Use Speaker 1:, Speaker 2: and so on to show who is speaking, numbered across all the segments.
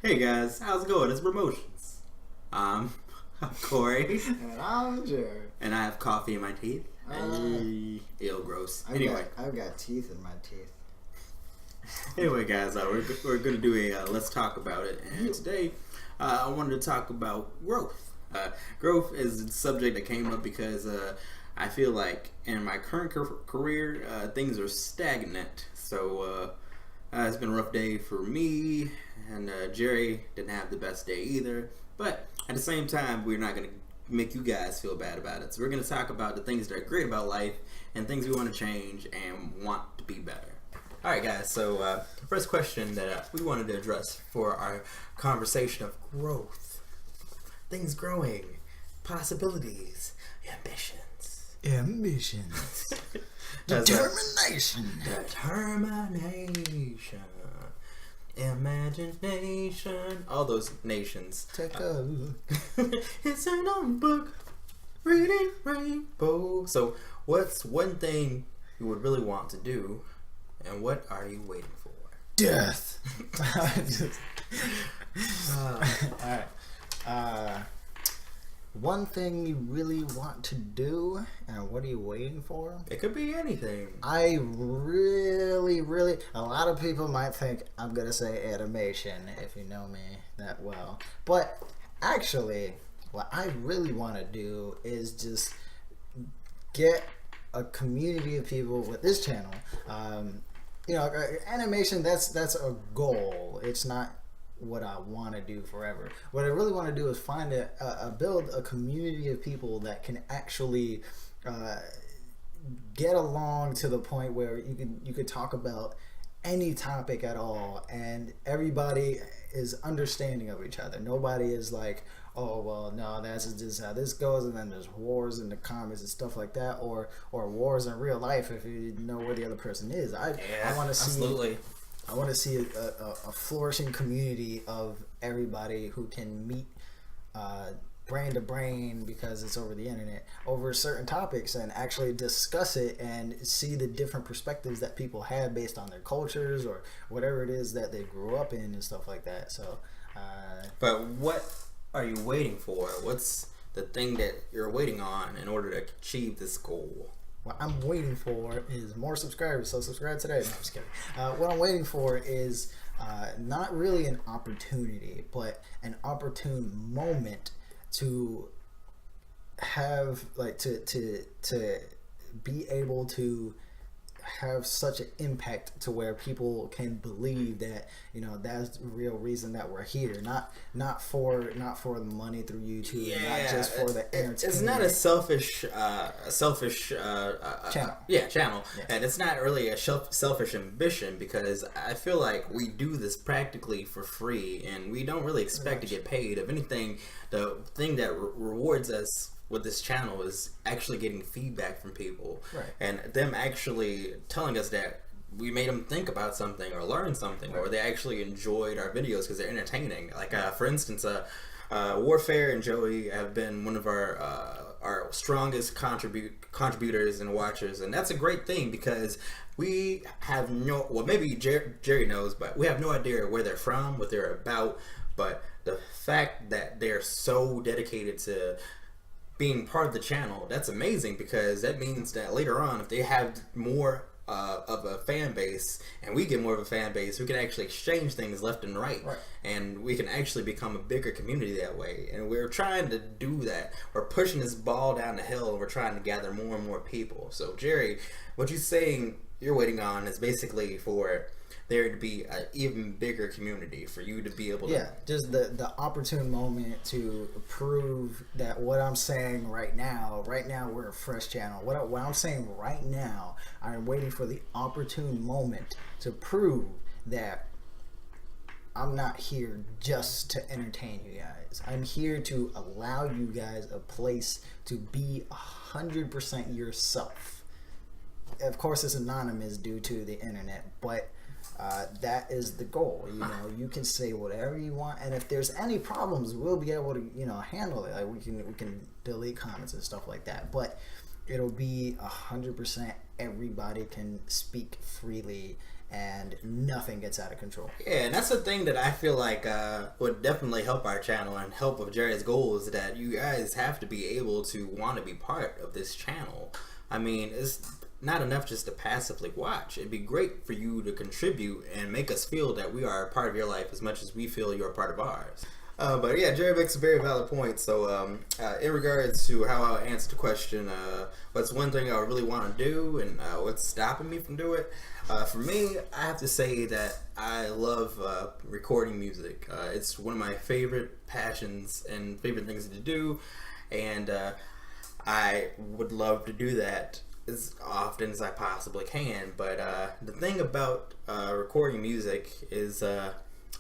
Speaker 1: Hey guys, how's it going? It's Promotions. I'm Corey,
Speaker 2: And I'm Jared.
Speaker 1: and I have coffee in my teeth. Ew, gross.
Speaker 2: I've got teeth in my teeth.
Speaker 1: Anyway, guys, we're gonna do a let's talk about it, and today I wanted to talk about growth. Growth is a subject that came up because I feel like in my current career things are stagnant. So it's been a rough day for me, and Jerry didn't have the best day either. But at the same time, we're not gonna make you guys feel bad about it. So we're gonna talk about the things that are great about life and things we want to change and want to be better. Alright guys, so first question that we wanted to address for our conversation of growth. Things growing, possibilities, ambitions.
Speaker 2: Ambitions.
Speaker 1: Determination. Imagination. All those nations.
Speaker 2: Take a look.
Speaker 1: It's a notebook. Reading rainbow. So what's one thing you would really want to do, and what are you waiting for?
Speaker 2: Death. Alright. One thing you really want to do, and what are you waiting for?
Speaker 1: It could be anything.
Speaker 2: I really, a lot of people might think I'm going to say animation, if you know me that well. But actually, what I really want to do is just get a community of people with this channel. Animation, that's a goal. It's not what I want to do forever. What I really want to do is build a community of people that can actually get along to the point where you could talk about any topic at all, and everybody is understanding of each other. Nobody is like, oh well, no, that's just how this goes, and then there's wars in the comments and stuff like that, or wars in real life if you know where the other person is. I want to see.
Speaker 1: Absolutely.
Speaker 2: I want to see a flourishing community of everybody who can meet brain to brain, because it's over the internet, over certain topics, and actually discuss it and see the different perspectives that people have based on their cultures or whatever it is that they grew up in and stuff like that. So,
Speaker 1: but what are you waiting for? What's the thing that you're waiting on in order to achieve this goal?
Speaker 2: what I'm waiting for is more subscribers, so subscribe today. No, I'm just kidding. What I'm waiting for is not really an opportunity, but an opportune moment to have, like, to be able to have such an impact to where people can believe that, you know, that's the real reason that we're here, not for the money through YouTube, not just for the entertainment.
Speaker 1: It's not a selfish
Speaker 2: channel.
Speaker 1: Channel. Yeah. And it's not really a selfish ambition, because I feel like we do this practically for free, and we don't really expect to get paid. If anything, the thing that rewards us with this channel is actually getting feedback from people,
Speaker 2: right, and
Speaker 1: them actually telling us that we made them think about something or learn something, right, or they actually enjoyed our videos because they're entertaining. Like for instance, Warfare and Joey have been one of our strongest contributors and watchers, and that's a great thing, because we have maybe Jerry knows, but we have no idea where they're from, what they're about. But the fact that they're so dedicated to being part of the channel, that's amazing, because that means that later on, if they have more of a fan base and we get more of a fan base, we can actually exchange things left and right, and we can actually become a bigger community that way. And we're trying to do that. We're pushing this ball down the hill, and we're trying to gather more and more people. So Jerry, what you're saying you're waiting on is basically for there to be an even bigger community, for you to be able to...
Speaker 2: just the opportune moment to prove that what I'm saying right now we're a fresh channel. What I'm saying right now, I'm waiting for the opportune moment to prove that I'm not here just to entertain you guys. I'm here to allow you guys a place to be 100% yourself. Of course, it's anonymous due to the internet, but that is the goal. You know, you can say whatever you want, and if there's any problems, we'll be able to, you know, handle it. Like we can delete comments and stuff like that, but it'll be 100%. Everybody can speak freely and nothing gets out of control.
Speaker 1: Yeah, and that's the thing that I feel like would definitely help our channel and help with Jerry's goals, that you guys have to be able to want to be part of this channel. I mean, it's not enough just to passively watch. It'd be great for you to contribute and make us feel that we are a part of your life as much as we feel you're a part of ours. But yeah, Jerry makes a very valid point. So in regards to how I answer the question, what's one thing I really want to do and what's stopping me from doing it? For me, I have to say that I love recording music. It's one of my favorite passions and favorite things to do, and I would love to do that as often as I possibly can. But the thing about recording music is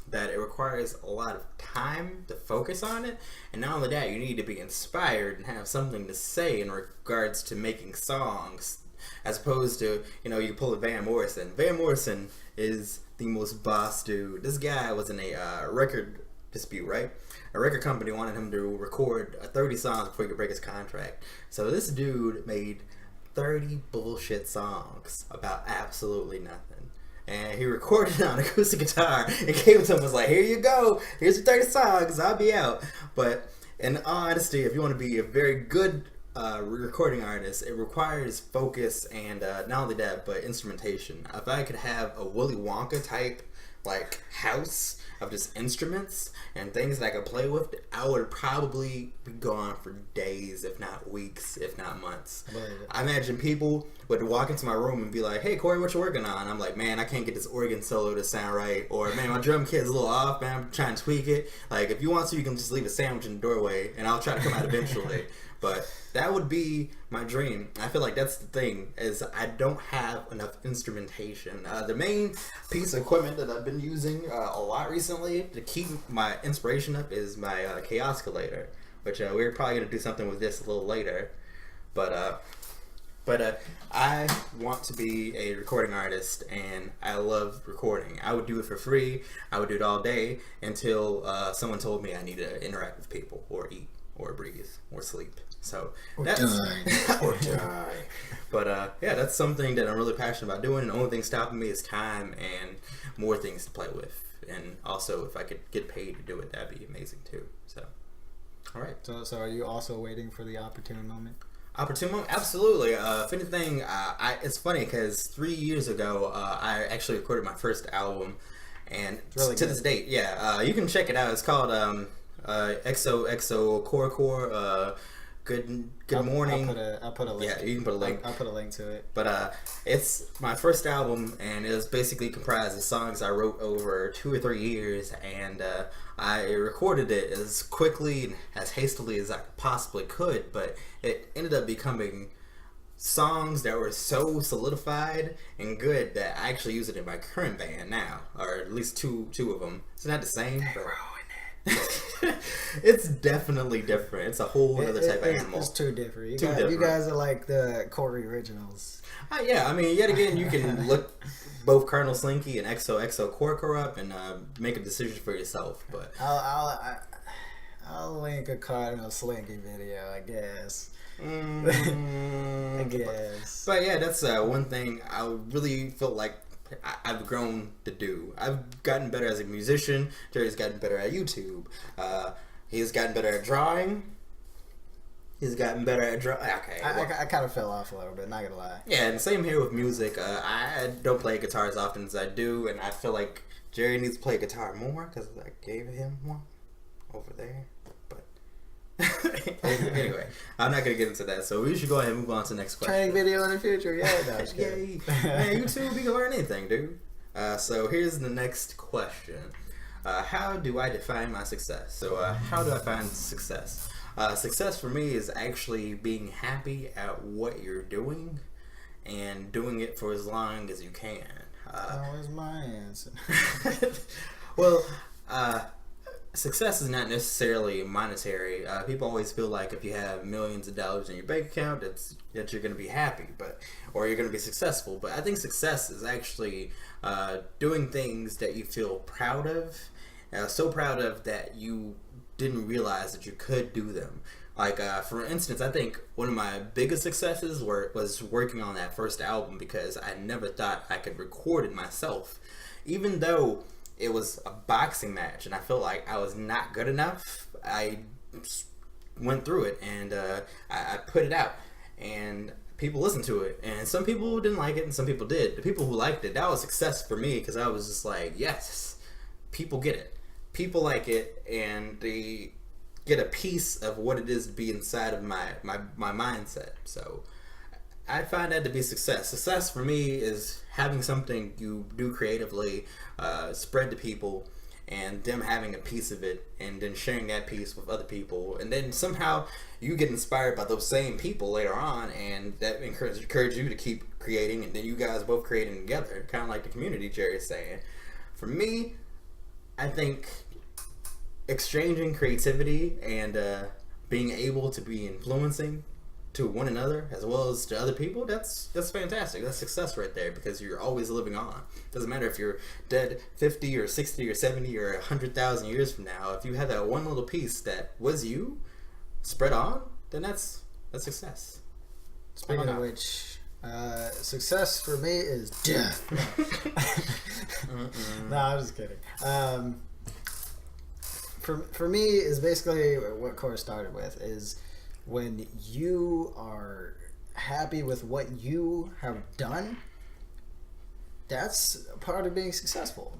Speaker 1: that it requires a lot of time to focus on it, and not only that, you need to be inspired and have something to say in regards to making songs, as opposed to, you know, you pull a Van Morrison. Van Morrison is the most boss dude. This guy was in a record dispute, right? A record company wanted him to record 30 songs before he could break his contract. So this dude made 30 bullshit songs about absolutely nothing. And he recorded it on acoustic guitar and gave it to him. Was like, here you go. Here's your 30 songs. I'll be out. But in all honesty, if you want to be a very good recording artist, it requires focus and not only that, but instrumentation. If I could have a Willy Wonka type like house of just instruments and things that I could play with, I would probably be gone for days, if not weeks, if not months. I imagine people would walk into my room and be like, hey Corey, what you working on? I'm like, man, I can't get this organ solo to sound right, or man, my drum kit's a little off, man, I'm trying to tweak it. Like, if you want to, you can just leave a sandwich in the doorway and I'll try to come out eventually. But that would be my dream. I feel like that's the thing, is I don't have enough instrumentation. The main piece of equipment that I've been using a lot recently to keep my inspiration up is my Chaosculator, which we're probably going to do something with this a little later. But I want to be a recording artist, and I love recording. I would do it for free. I would do it all day until someone told me I need to interact with people, or eat, or breathe, or sleep. So that's or die. But yeah, that's something that I'm really passionate about doing. And the only thing stopping me is time and more things to play with. And also, if I could get paid to do it, that'd be amazing too. So, all right.
Speaker 2: So are you also waiting for the opportune moment?
Speaker 1: Opportune moment? Absolutely. If anything, it's funny because 3 years ago, I actually recorded my first album, and really to this date, yeah, you can check it out. It's called XOXO Core. Good morning.
Speaker 2: I'll put a link.
Speaker 1: Yeah, you can put a link.
Speaker 2: I'll put a link to it.
Speaker 1: But it's my first album, and it was basically comprised of songs I wrote over 2 or 3 years, and I recorded it as quickly and as hastily as I possibly could. But it ended up becoming songs that were so solidified and good that I actually use it in my current band now, or at least two of them. It's not the same, but it's definitely different. It's a whole other type of animal.
Speaker 2: It's too different. You guys are like the Corey originals.
Speaker 1: Yeah, I mean, yet again, you can look both Colonel Slinky and XOXO Core up and make a decision for yourself. But
Speaker 2: I'll link a Cardinal Slinky video, I guess. I guess.
Speaker 1: But yeah, that's one thing I really felt like I've grown to do. I've gotten better as a musician. Jerry's gotten better at YouTube. He's gotten better at drawing. He's gotten better at drawing. Okay,
Speaker 2: I kind of fell off a little bit, not gonna lie.
Speaker 1: Yeah, and same here with music. I don't play guitar as often as I do, and I feel like Jerry needs to play guitar more because I gave him one over there. Anyway, I'm not gonna get into that, so we should go ahead and move on to the next question.
Speaker 2: Training video in the future, yeah. No,
Speaker 1: yay! Man, YouTube, we can learn anything, dude. So here's the next question: how do I define my success? So how do I find success? Success for me is actually being happy at what you're doing and doing it for as long as you can.
Speaker 2: That was my answer.
Speaker 1: Well, success is not necessarily monetary. People always feel like if you have millions of dollars in your bank account, that you're going to be happy, or you're going to be successful. But I think success is actually doing things that you feel proud of, so proud of that you didn't realize that you could do them. Like, for instance, I think one of my biggest successes was working on that first album, because I never thought I could record it myself. Even though it was a boxing match and I felt like I was not good enough, I went through it, and I put it out, and people listened to it, and some people didn't like it and some people did. The people who liked it, that was success for me, because I was just like, yes, people get it. People like it, and they get a piece of what it is to be inside of my mindset. So I find that to be success. Success for me is having something you do creatively, spread to people, and them having a piece of it, and then sharing that piece with other people, and then somehow you get inspired by those same people later on, and that encourage you to keep creating, and then you guys both creating together, kind of like the community Jerry's saying. For me, I think exchanging creativity and being able to be influencing to one another as well as to other people, that's fantastic. That's success right there, because you're always living on. Doesn't matter if you're dead 50 or 60 or 70 or 100,000 years from now. If you have that one little piece that was you spread on, then that's success.
Speaker 2: Speaking of which, success for me is death. No, I'm just kidding. For me is basically what Cora started with, is when you are happy with what you have done, that's part of being successful.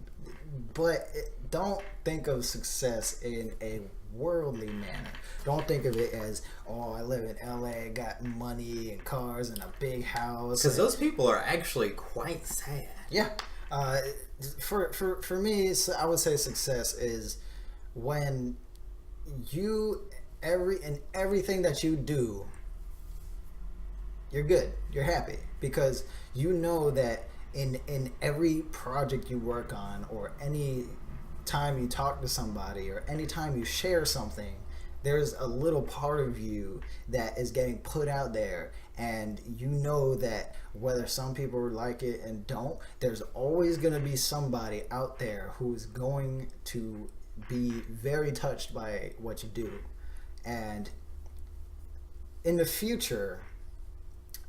Speaker 2: But don't think of success in a worldly manner. Don't think of it as, oh, I live in LA, got money and cars and a big house.
Speaker 1: Because those people are actually quite sad.
Speaker 2: Yeah. For me, I would say success is when you everything that you do, you're good, you're happy, because you know that in every project you work on, or any time you talk to somebody, or any time you share something, there's a little part of you that is getting put out there, and you know that whether some people like it and don't, there's always going to be somebody out there who's going to be very touched by what you do. And in the future,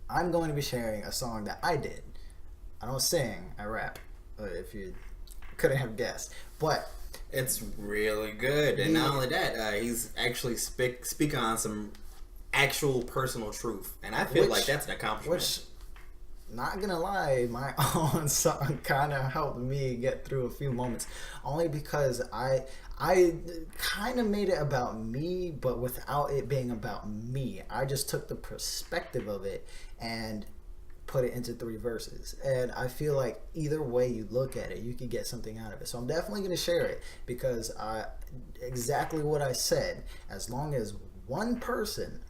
Speaker 2: I'm going to be sharing a song that I did. I don't sing, I rap, if you couldn't have guessed. But
Speaker 1: it's really good. And not only that, he's actually speaking on some actual personal truth. And I feel like that's an accomplishment.
Speaker 2: Which, not gonna lie, my own song kind of helped me get through a few moments, only because I kind of made it about me, but without it being about me. I just took the perspective of it and put it into 3 verses, and I feel like either way you look at it, you could get something out of it. So I'm definitely going to share it, because exactly what I said, as long as one person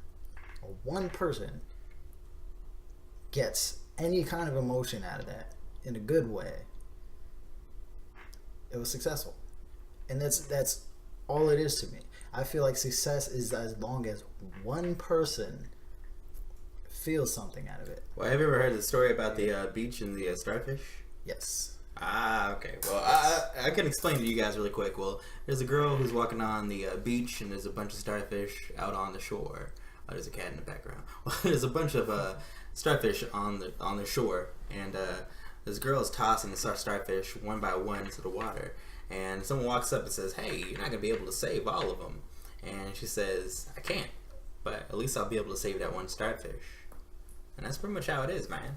Speaker 2: gets any kind of emotion out of that in a good way, it was successful. And that's all it is to me. I feel like success is as long as one person feels something out of it.
Speaker 1: Well, have you ever heard the story about the beach and the starfish?
Speaker 2: Yes.
Speaker 1: Ah, okay. Well, I can explain to you guys really quick. Well, there's a girl who's walking on the beach, and there's a bunch of starfish out on the shore. Oh, there's a cat in the background. Well, there's a bunch of starfish on the shore, and this girl is tossing the starfish one by one into the water. And someone walks up and says, "Hey, you're not gonna be able to save all of them." And she says, "I can't, but at least I'll be able to save that one starfish." And that's pretty much how it is, man.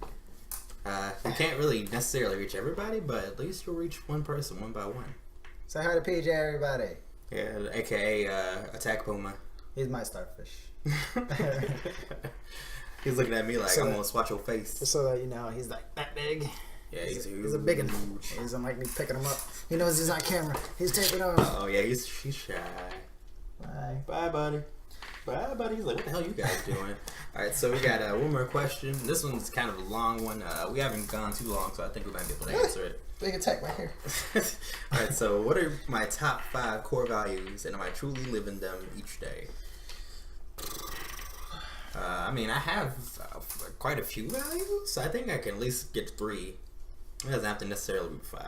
Speaker 1: You can't really necessarily reach everybody, but at least you'll reach one person one by one.
Speaker 2: Say hi to PJ, everybody.
Speaker 1: Yeah, aka Attack Puma.
Speaker 2: He's my starfish.
Speaker 1: He's looking at me like, I'm gonna swatch your face.
Speaker 2: So that you know, he's like that big.
Speaker 1: Yeah, he's
Speaker 2: a big one. He doesn't like me picking him up. He knows he's on camera. He's taking off.
Speaker 1: Oh yeah, he's shy.
Speaker 2: Bye.
Speaker 1: Bye, buddy. Bye, buddy. He's like, what the hell you guys doing? All right, so we got one more question. This one's kind of a long one. We haven't gone too long, so I think we might be able to answer it.
Speaker 2: Big attack right here.
Speaker 1: All right, so what are my top 5 core values, and am I truly living them each day? I mean, I have quite a few values. I think I can at least get 3. It doesn't have to necessarily be 5.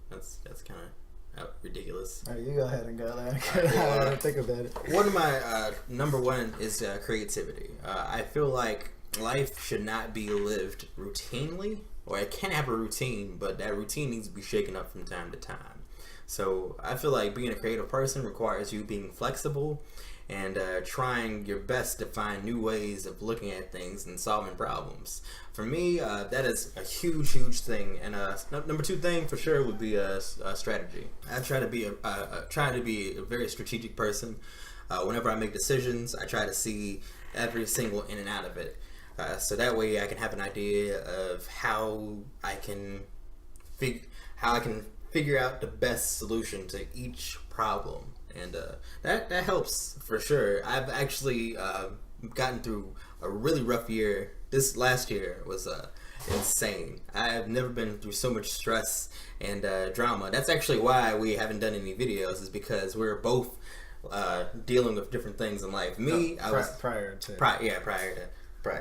Speaker 1: That's kind of ridiculous.
Speaker 2: All right, you go ahead and go there.
Speaker 1: Well,
Speaker 2: I don't think about it.
Speaker 1: One of my number one is creativity. I feel like life should not be lived routinely, or it can have a routine, but that routine needs to be shaken up from time to time. So I feel like being a creative person requires you being flexible and trying your best to find new ways of looking at things and solving problems. For me, that is a huge, huge thing. And number two thing for sure would be a strategy. I try to be a very strategic person. Whenever I make decisions, I try to see every single in and out of it. So that way I can have an idea of how I can figure out the best solution to each problem. And that helps for sure. I've actually gotten through a really rough year. This last year was insane. I've never been through so much stress and drama. That's actually why we haven't done any videos, is because we're both dealing with different things in life.
Speaker 2: Prior to.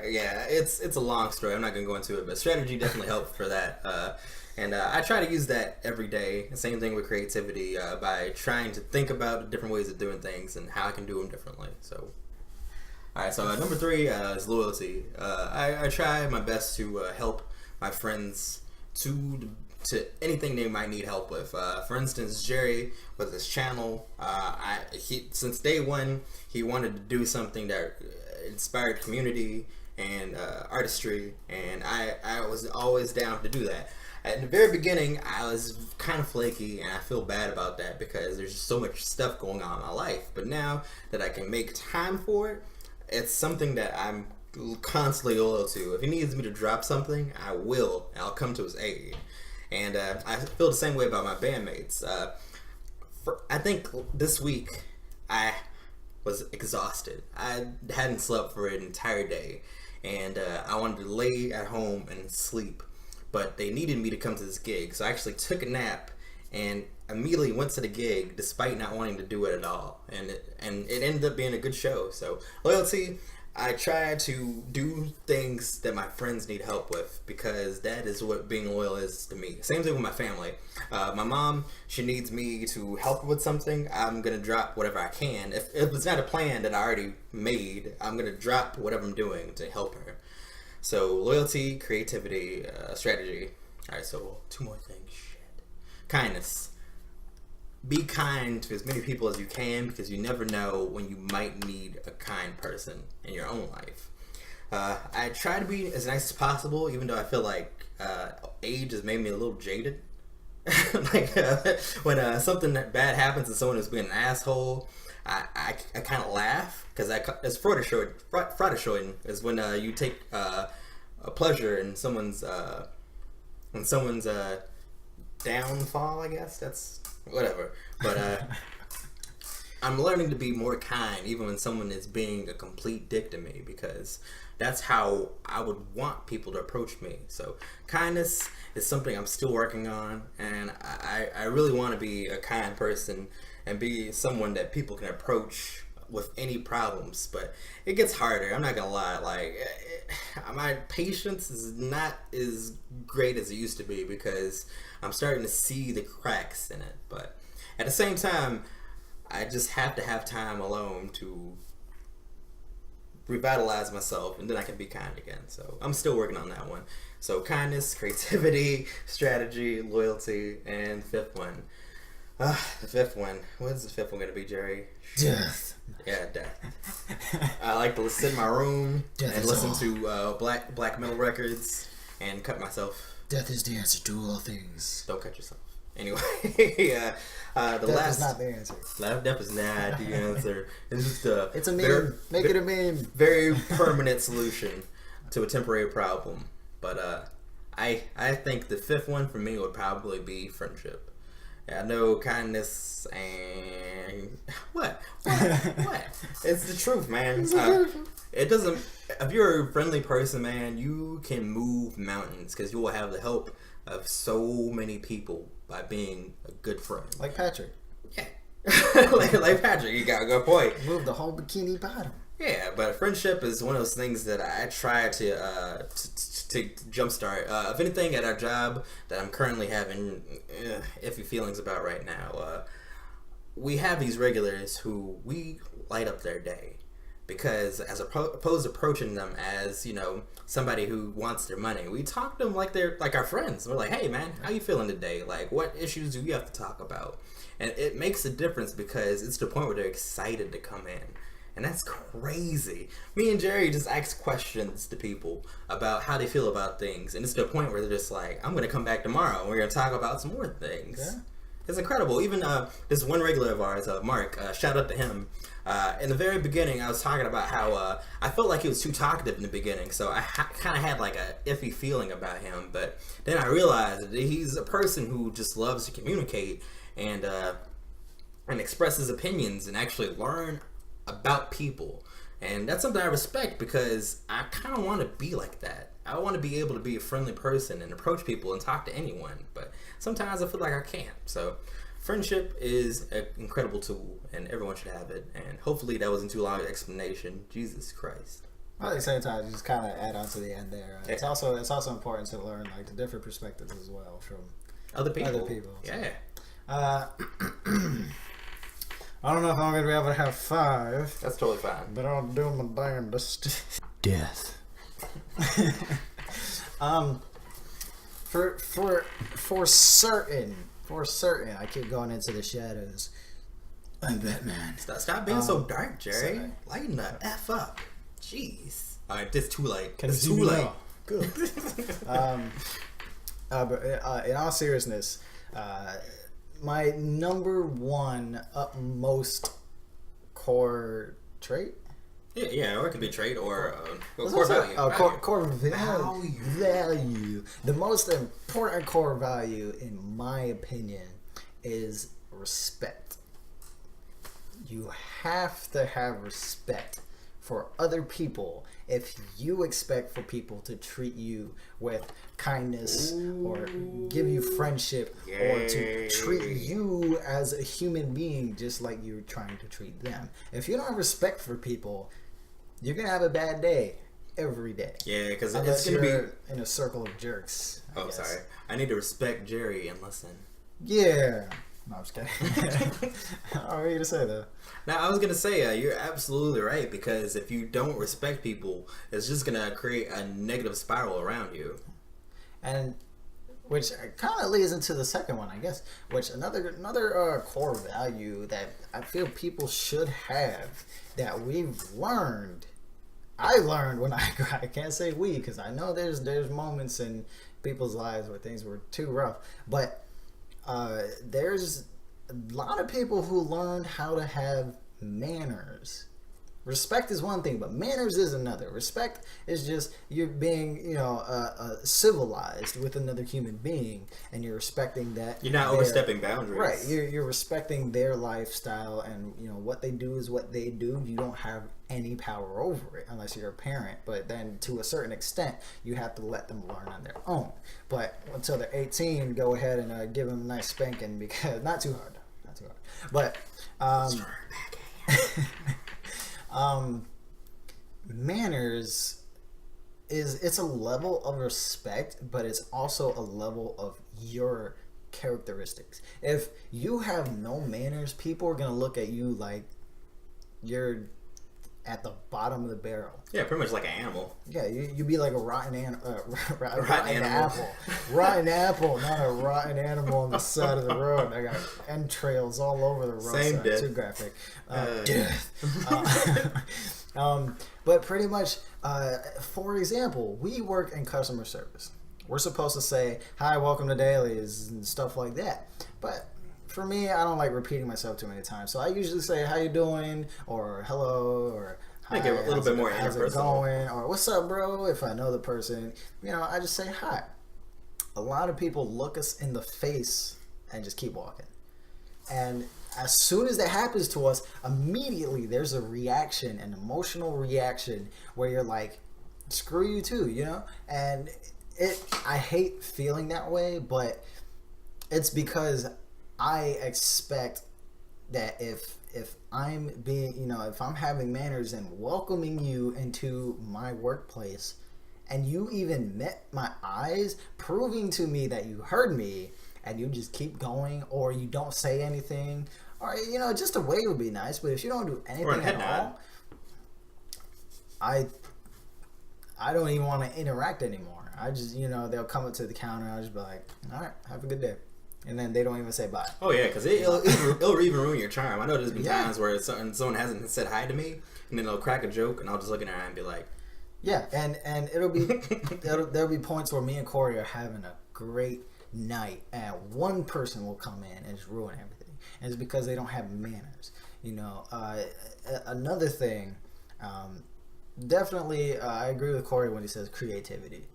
Speaker 1: Yeah, it's a long story. I'm not gonna go into it, but strategy definitely helped for that. And I try to use that every day. Same thing with creativity, by trying to think about different ways of doing things and how I can do them differently. So, all right. So number three is loyalty. I try my best to help my friends to anything they might need help with. For instance, Jerry with his channel, since day one he wanted to do something that inspired community and artistry, and I was always down to do that. At the very beginning, I was kind of flaky, and I feel bad about that because there's just so much stuff going on in my life. But now that I can make time for it, it's something that I'm constantly loyal to. If he needs me to drop something, I will. I'll come to his aid. And I feel the same way about my bandmates. I think this week I was exhausted. I hadn't slept for an entire day, and I wanted to lay at home and sleep. But they needed me to come to this gig, so I actually took a nap and immediately went to the gig despite not wanting to do it at all. And it ended up being a good show. So loyalty, I try to do things that my friends need help with, because that is what being loyal is to me. Same thing with my family. My mom, she needs me to help her with something. I'm gonna drop whatever I can. If it's not a plan that I already made, I'm gonna drop whatever I'm doing to help her. So loyalty, creativity, strategy. All right, so two more things. Shit. Kindness. Be kind to as many people as you can, because you never know when you might need a kind person in your own life. I try to be as nice as possible, even though I feel like age has made me a little jaded. When something bad happens and someone is being an asshole, I kind of laugh, because it's Freude is when you take a pleasure in someone's downfall. I guess that's whatever. But I'm learning to be more kind, even when someone is being a complete dick to me, because that's how I would want people to approach me. So kindness is something I'm still working on, and I really want to be a kind person and be someone that people can approach with any problems. But it gets harder, I'm not gonna lie. My patience is not as great as it used to be, because I'm starting to see the cracks in it. But at the same time, I just have to have time alone to revitalize myself, and then I can be kind again. So I'm still working on that one. So kindness, creativity, strategy, loyalty, and fifth one. The fifth one. What is the fifth one going to be, Jerry?
Speaker 2: Death.
Speaker 1: Yeah, death. I like to sit in my room and listen to black metal records and cut myself.
Speaker 2: Death is the answer to all things.
Speaker 1: Don't cut yourself. Anyway,
Speaker 2: death is not the answer.
Speaker 1: Death is not the answer. It's just
Speaker 2: it's a meme. Make it a meme.
Speaker 1: Very permanent solution to a temporary problem. But I think the fifth one for me would probably be friendship. I know kindness and what? It's the truth, man. It doesn't. If you're a friendly person, man, you can move mountains, because you will have the help of so many people by being a good friend.
Speaker 2: Like Patrick.
Speaker 1: Yeah. like Patrick, you got a good point.
Speaker 2: Move the whole Bikini Bottom.
Speaker 1: Yeah, but friendship is one of those things that I try to jumpstart. If anything, at our job that I'm currently having iffy feelings about right now, we have these regulars who we light up their day. Because as opposed to approaching them as, you know, somebody who wants their money, we talk to them like they're like our friends. We're like, hey man, how you feeling today? Like, what issues do you have to talk about? And it makes a difference because it's the point where they're excited to come in. And that's crazy. Me and Jerry just ask questions to people about how they feel about things. And it's to the point where they're just like, I'm going to come back tomorrow and we're going to talk about some more things. Yeah. It's incredible. Even this one regular of ours, Mark, shout out to him. In the very beginning, I was talking about how I felt like he was too talkative in the beginning, so I kind of had like a iffy feeling about him. But then I realized that he's a person who just loves to communicate and express his opinions and actually learn about people. And that's something I respect because I kind of want to be like that. I want to be able to be a friendly person and approach people and talk to anyone, but sometimes I feel like I can't. So friendship is an incredible tool and everyone should have it. And hopefully that wasn't too long an explanation. Jesus Christ.
Speaker 2: Well, at the same time, just kind of add on to the end there. It's also important to learn like the different perspectives as well from
Speaker 1: other people.
Speaker 2: Yeah. I don't know if I'm gonna be able to have 5.
Speaker 1: That's totally fine.
Speaker 2: But I'll do my damnedest. Death. For certain, I keep going into the shadows. I'm Batman.
Speaker 1: Stop being so dark, Jerry. Sorry. Lighten the F up. Jeez. All right, it's too late. It's too late.
Speaker 2: Good. But in all seriousness, my number one utmost core trait.
Speaker 1: Yeah, or it could be trait or core value.
Speaker 2: Core value. The most important core value, in my opinion, is respect. You have to have respect for other people if you expect for people to treat you with kindness or give you friendship or to treat you as a human being just like you're trying to treat them. If you don't have respect for people, you're going to have a bad day every day.
Speaker 1: Yeah, because it's going to
Speaker 2: be in a circle of jerks.
Speaker 1: Oh, sorry. I need to respect Jerry and listen.
Speaker 2: Yeah. No, I'm just kidding. What were you going to say, though?
Speaker 1: Now, I was going to say, you're absolutely right, because if you don't respect people, it's just going to create a negative spiral around you.
Speaker 2: And which kind of leads into the second one, I guess, which another core value that I feel people should have that we've learned. I learned when I can't say we, because I know there's moments in people's lives where things were too rough, but there's a lot of people who learned how to have manners. Respect is one thing, but manners is another. Respect is just you're being, civilized with another human being, and you're respecting that.
Speaker 1: You're not overstepping boundaries,
Speaker 2: right? You're respecting their lifestyle, and what they do is what they do. You don't have any power over it unless you're a parent. But then, to a certain extent, you have to let them learn on their own. But until they're 18, go ahead and give them a nice spanking, because not too hard, but. Manners it's a level of respect, but it's also a level of your characteristics. If you have no manners, people are gonna look at you like you're at the bottom of the barrel.
Speaker 1: Yeah, pretty much like an animal.
Speaker 2: Yeah, you'd be like a rotten apple. Rotten apple, not a rotten animal on the side of the road. I got entrails all over the road.
Speaker 1: Same death.
Speaker 2: Too graphic. Death. But pretty much, for example, we work in customer service. We're supposed to say, hi, welcome to Dailies, and stuff like that. But for me, I don't like repeating myself too many times. So I usually say, how you doing? Or hello, or hi,
Speaker 1: make it a little bit more
Speaker 2: how's it going? Or what's up, bro? If I know the person, I just say hi. A lot of people look us in the face and just keep walking. And as soon as that happens to us, immediately there's a reaction, an emotional reaction, where you're like, screw you too, And I hate feeling that way, but it's because I expect that if I'm being, if I'm having manners and welcoming you into my workplace, and you even met my eyes, proving to me that you heard me, and you just keep going, or you don't say anything, or just a wave would be nice. But if you don't do anything at all, I don't even want to interact anymore. I just, they'll come up to the counter, and I'll just be like, all right, have a good day. And then they don't even say bye.
Speaker 1: Oh, yeah, because it'll even ruin your charm. I know there's been times where someone hasn't said hi to me, and then they'll crack a joke, and I'll just look in their eye and be like...
Speaker 2: Yeah, and it'll be... there'll be points where me and Corey are having a great night, and one person will come in and just ruin everything. And it's because they don't have manners. Another thing... definitely, I agree with Corey when he says creativity.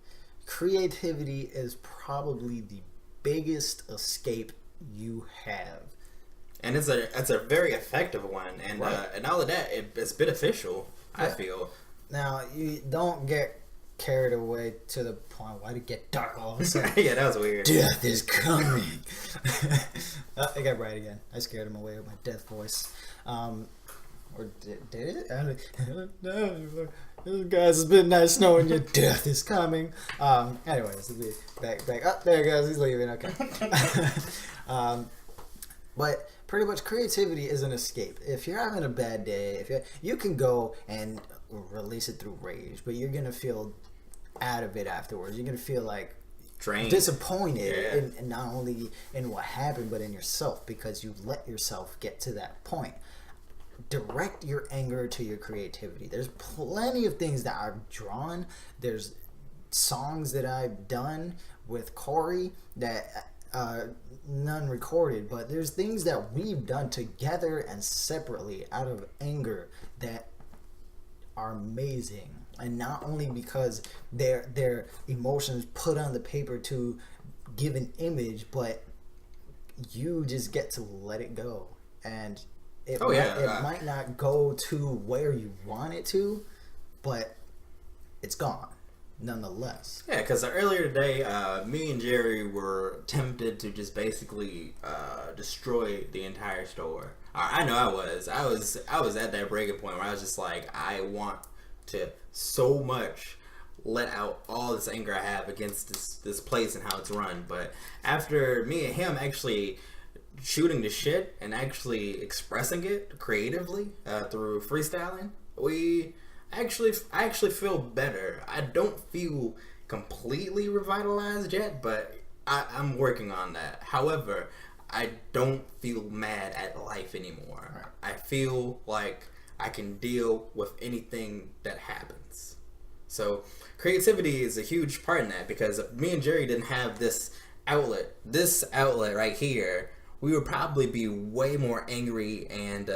Speaker 2: Creativity is probably the biggest escape you have,
Speaker 1: and it's a very effective one, and right. And all of that, it's beneficial. Yeah. I feel. Now
Speaker 2: you don't get carried away to the point why did it get dark all of a sudden.
Speaker 1: Yeah, that was weird.
Speaker 2: Death is coming. I got right again. I scared him away with my death voice. Or did it? I don't know. Guys, it's been nice knowing you. Death is coming. Anyways, back. Oh, there he goes. He's leaving. Okay. But pretty much creativity is an escape. If you're having a bad day, you can go and release it through rage, but you're gonna feel out of it afterwards. You're gonna feel like
Speaker 1: drained,
Speaker 2: disappointed, in not only in what happened, but in yourself, because you let yourself get to that point. Direct your anger to your creativity. There's plenty of things that I've drawn. There's songs that I've done with Corey that none recorded, but there's things that we've done together and separately out of anger that are amazing. And not only because they're emotions put on the paper to give an image, but you just get to let it go. And it might not go to where you want it to, but it's gone nonetheless.
Speaker 1: Yeah, because earlier today, me and Jerry were tempted to just basically destroy the entire store. I know I was at that breaking point where I was just like, I want to so much let out all this anger I have against this place and how it's run. But after me and him actually shooting the shit and actually expressing it creatively through freestyling, I actually feel better. I don't feel completely revitalized yet, but I'm working on that. However, I don't feel mad at life anymore. Right. I feel like I can deal with anything that happens. So creativity is a huge part in that, because if me and Jerry didn't have this outlet right here, we would probably be way more angry and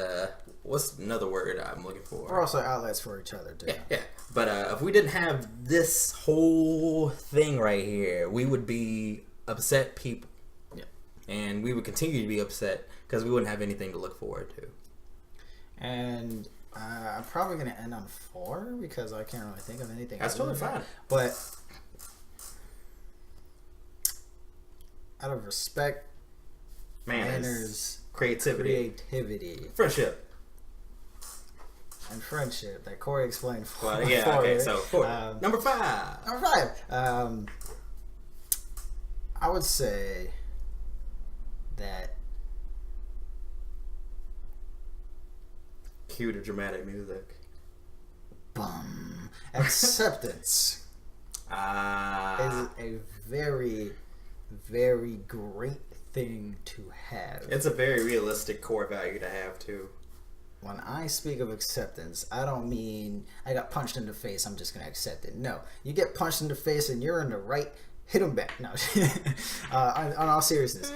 Speaker 1: what's another word I'm looking for?
Speaker 2: We're also outlets for each other too.
Speaker 1: Yeah. But if we didn't have this whole thing right here, we would be upset people. Yeah. And we would continue to be upset because we wouldn't have anything to look forward to.
Speaker 2: And I'm probably going to end on 4 because I can't really think of anything.
Speaker 1: That's totally fine.
Speaker 2: But out of respect, manners,
Speaker 1: creativity, friendship,
Speaker 2: that Corey explained for.
Speaker 1: Well, yeah, okay, so 4. Number 5.
Speaker 2: I would say that.
Speaker 1: Cue the dramatic music.
Speaker 2: Acceptance is a very, very great thing to have.
Speaker 1: It's a very realistic core value to have too.
Speaker 2: When I speak of acceptance, I don't mean I got punched in the face, I'm just gonna accept it. No, you get punched in the face and you're in the right, hit them back. No, on all seriousness,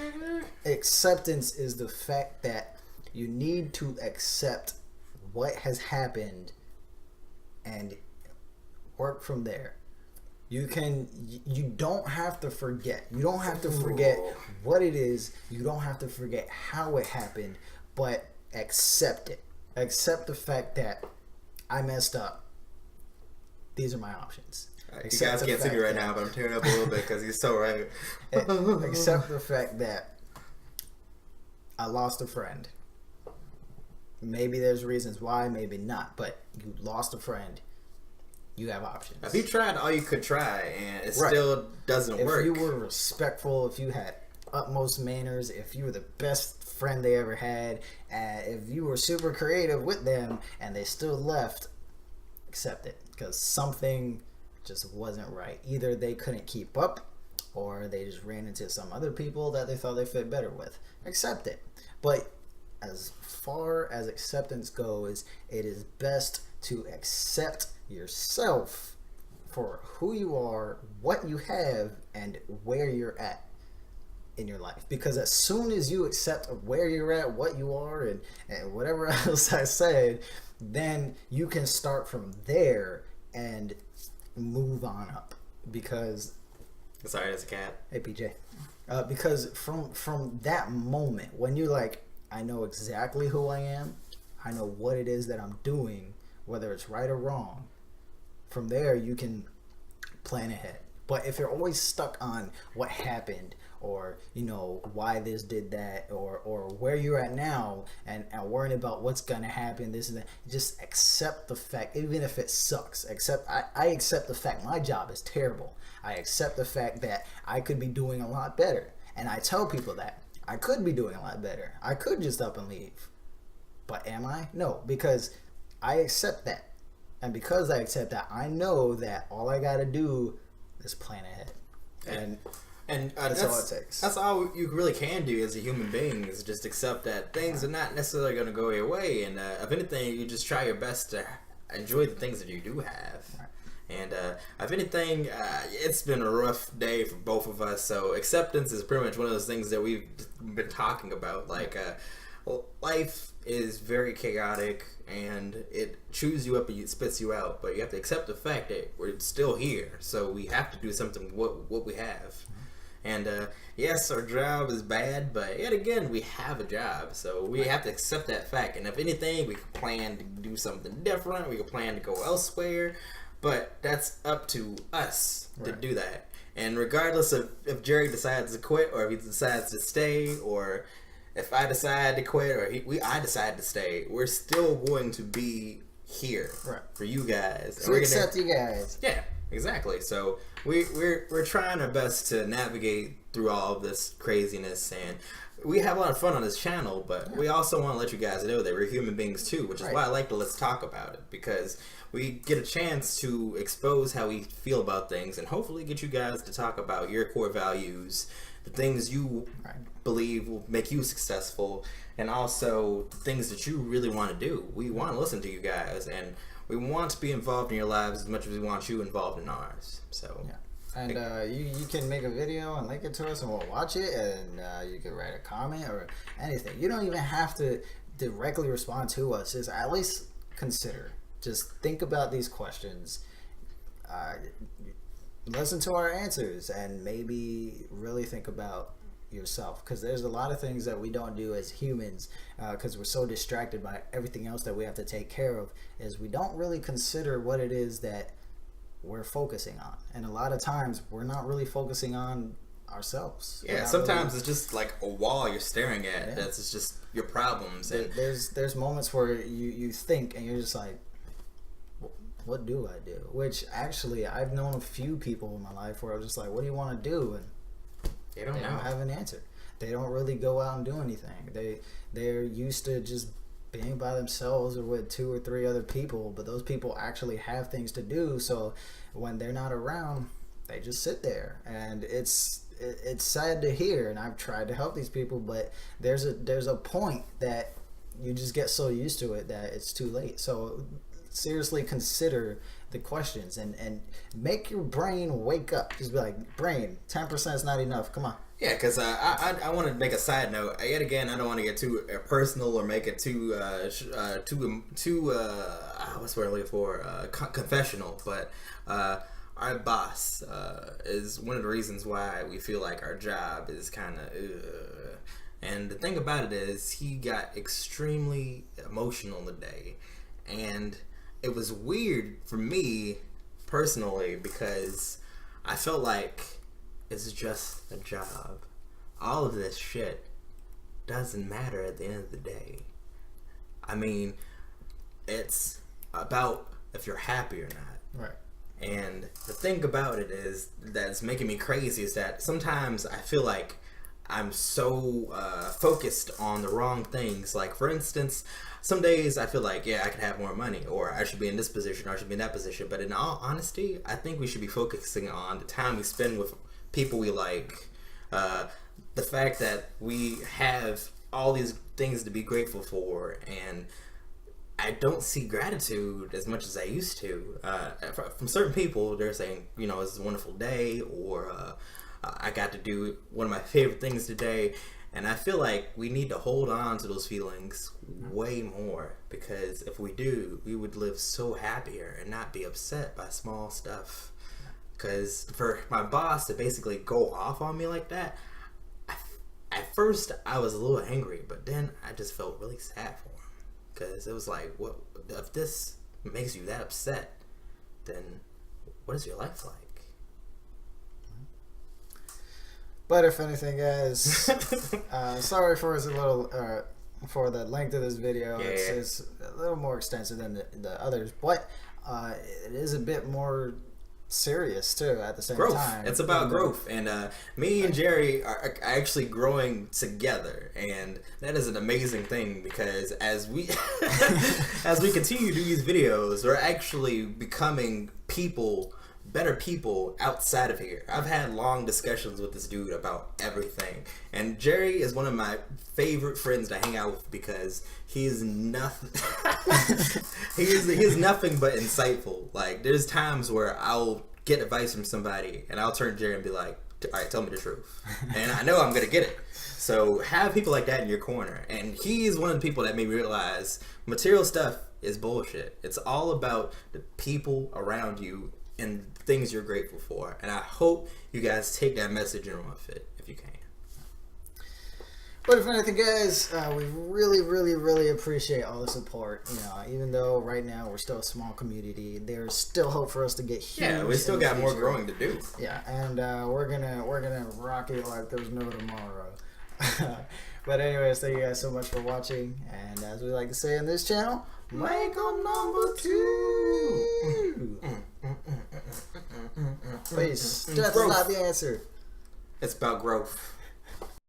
Speaker 2: acceptance is the fact that you need to accept what has happened and work from there. You don't have to forget. You don't have to forget what it is. You don't have to forget how it happened, but accept it. Accept the fact that I messed up. These are my options.
Speaker 1: You guys can't see me right now, but I'm tearing up a little bit because he's so right.
Speaker 2: Accept the fact that I lost a friend. maybe there's reasons why, maybe not, but you lost a friend. You have options.
Speaker 1: If you tried all you could try and it
Speaker 2: Right.
Speaker 1: still doesn't work.
Speaker 2: If you were respectful, if you had utmost manners, if you were the best friend they ever had, and if you were super creative with them and they still left, accept it, because something just wasn't right. Either they couldn't keep up or they just ran into some other people that they thought they fit better with. Accept it. But as far as acceptance goes, it is best to accept yourself for who you are, what you have, and where you're at in your life. Because as soon as you accept where you're at, what you are, and whatever else I said, then you can start from there and move on up. Because
Speaker 1: sorry, there's a cat.
Speaker 2: hey PJ, because from that moment when you're like, I know exactly who I am, I know what it is that I'm doing, whether it's right or wrong, from there you can plan ahead. But if you're always stuck on what happened, or why this did that, or where you're at now, and worrying about what's gonna happen, this and that, just accept the fact, even if it sucks. I accept the fact my job is terrible. I accept the fact that I could be doing a lot better, and I tell people that I could be doing a lot better. I could just up and leave, but am I? No, because I accept that, and because I accept that, I know that all I gotta do is plan ahead, and that's all it takes.
Speaker 1: That's all you really can do as a human being, is just accept that things are not necessarily going to go your way, and if anything, you just try your best to enjoy the things that you do have.
Speaker 2: Right.
Speaker 1: And if anything, it's been a rough day for both of us, so acceptance is pretty much one of those things that we've been talking about. Like, life is very chaotic, and it chews you up and it spits you out, but you have to accept the fact that we're still here, so we have to do something with what we have. And yes, our job is bad, but yet again, we have a job, so we have to accept that fact. And if anything, we can plan to do something different, we can plan to go elsewhere, but that's up to us to do that. And regardless of if Jerry decides to quit, or if he decides to stay, or if I decide to quit, or I decide to stay, we're still going to be here for you guys.
Speaker 2: So accept you guys.
Speaker 1: Yeah. Exactly. So we're trying our best to navigate through all of this craziness, and we have a lot of fun on this channel, but we also want to let you guys know that we're human beings too, which is why I like to let's talk about it, because we get a chance to expose how we feel about things, and hopefully get you guys to talk about your core values, the things you believe will make you successful, and also the things that you really want to do. We want to listen to you guys, and we want to be involved in your lives as much as we want you involved in ours. So
Speaker 2: and you can make a video and link it to us, and we'll watch it, and you can write a comment or anything. You don't even have to directly respond to us. Just at least consider. Just think about these questions. Listen to our answers, and maybe really think about yourself, because there's a lot of things that we don't do as humans, because we're so distracted by everything else that we have to take care of, is we don't really consider what it is that we're focusing on. And a lot of times we're not really focusing on ourselves.
Speaker 1: Yeah, sometimes it's just like a wall you're staring at. That's just your problems. And
Speaker 2: there's moments where you think, and you're just like, what do I do? Which actually, I've known a few people in my life where I was just like, what do you want to do? And they don't have an answer. They don't really go out and do anything. They're used to just being by themselves or with 2 or 3 other people, but those people actually have things to do. So when they're not around, they just sit there, and it's sad to hear. And I've tried to help these people, but there's a point that you just get so used to it that it's too late. So seriously consider the questions, and make your brain wake up. Just be like, brain, 10% is not enough. Come on.
Speaker 1: Yeah, because I want to make a side note. Yet again, I don't want to get too personal or make it too what's the word I'm looking for? Confessional. But our boss is one of the reasons why we feel like our job is kind of. And the thing about it is, he got extremely emotional today, and it was weird for me personally, because I felt like it's just a job. All of this shit doesn't matter at the end of the day. I mean, it's about if you're happy or not.
Speaker 2: Right.
Speaker 1: And the thing about it is that's making me crazy is that sometimes I feel like I'm so focused on the wrong things. Like, for instance, some days I feel like, yeah, I could have more money, or I should be in this position, or I should be in that position. But in all honesty, I think we should be focusing on the time we spend with people we like, the fact that we have all these things to be grateful for, and I don't see gratitude as much as I used to. From certain people, they're saying, you know, it's a wonderful day, or I got to do one of my favorite things today. And I feel like we need to hold on to those feelings way more, because if we do, we would live so happier and not be upset by small stuff. Because for my boss to basically go off on me like that, at first I was a little angry, but then I just felt really sad for him. Because it was like, what if this makes you that upset, then what is your life like?
Speaker 2: But if anything, guys, sorry for it's a little for the length of this video.
Speaker 1: Yeah.
Speaker 2: It's a little more extensive than the others, but it is a bit more serious too at the same time.
Speaker 1: It's about growth, and me and Jerry are actually growing together, and that is an amazing thing, because as we as we continue to do these videos, we're actually becoming better people outside of here. I've had long discussions with this dude about everything, and Jerry is one of my favorite friends to hang out with, because he is nothing he is nothing but insightful. Like, there's times where I'll get advice from somebody and I'll turn to Jerry and be like, all right, tell me the truth, and I know I'm gonna get it. So have people like that in your corner, and he is one of the people that made me realize material stuff is bullshit. It's all about the people around you and things you're grateful for, and I hope you guys take that message and run with it if you can.
Speaker 2: But if anything, guys, we really, really, really appreciate all the support. You know, even though right now we're still a small community, there's still hope for us to get huge.
Speaker 1: Yeah, we still got more growing to do.
Speaker 2: Yeah, and we're gonna rock it like there's no tomorrow. But anyways, thank you guys so much for watching, and as we like to say in this channel, make 'em number 2. Please, death is not the answer.
Speaker 1: It's about growth.